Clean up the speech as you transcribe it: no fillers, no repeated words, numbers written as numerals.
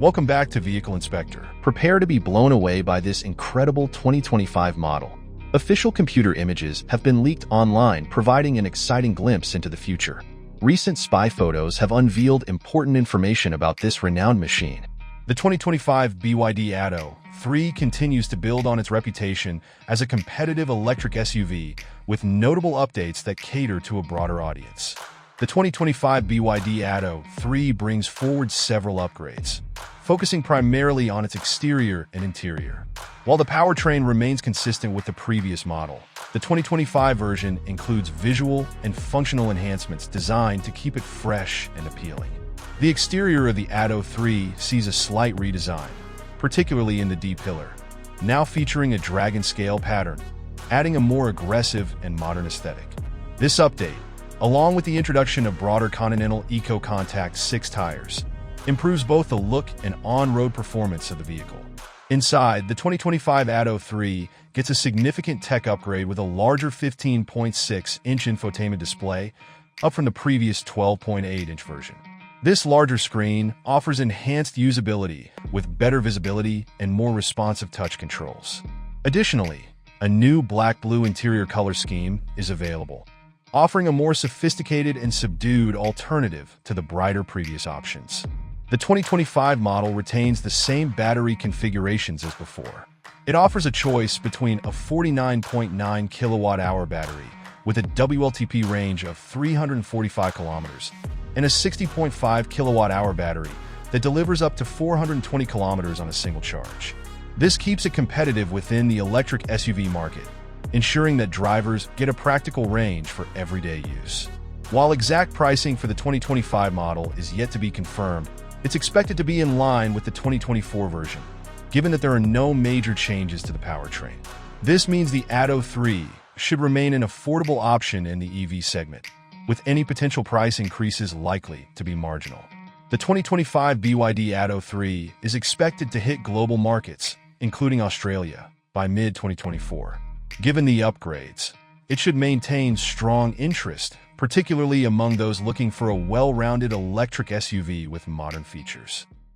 Welcome back to Vehicle Inspector. Prepare to be blown away by this incredible 2025 model. Official computer images have been leaked online, providing an exciting glimpse into the future. Recent spy photos have unveiled important information about this renowned machine. The 2025 BYD Atto 3 continues to build on its reputation as a competitive electric SUV with notable updates that cater to a broader audience. The 2025 BYD Atto 3 brings forward several upgrades, focusing primarily on its exterior and interior. While the powertrain remains consistent with the previous model, the 2025 version includes visual and functional enhancements designed to keep it fresh and appealing. The exterior of the Atto 3 sees a slight redesign, particularly in the D-pillar, now featuring a dragon scale pattern, adding a more aggressive and modern aesthetic. This update, along with the introduction of broader Continental EcoContact 6 tires, improves both the look and on-road performance of the vehicle. Inside, the 2025 Atto 3 gets a significant tech upgrade with a larger 15.6-inch infotainment display, up from the previous 12.8-inch version. This larger screen offers enhanced usability with better visibility and more responsive touch controls. Additionally, a new black-blue interior color scheme is available, offering a more sophisticated and subdued alternative to the brighter previous options. The 2025 model retains the same battery configurations as before. It offers a choice between a 49.9 kilowatt-hour battery with a WLTP range of 345 kilometers and a 60.5 kilowatt-hour battery that delivers up to 420 kilometers on a single charge. This keeps it competitive within the electric SUV market, ensuring that drivers get a practical range for everyday use. While exact pricing for the 2025 model is yet to be confirmed, it's expected to be in line with the 2024 version, given that there are no major changes to the powertrain. This means the Atto 3 should remain an affordable option in the EV segment, with any potential price increases likely to be marginal. The 2025 BYD Atto 3 is expected to hit global markets, including Australia, by mid-2024. Given the upgrades, it should maintain strong interest, particularly among those looking for a well-rounded electric SUV with modern features.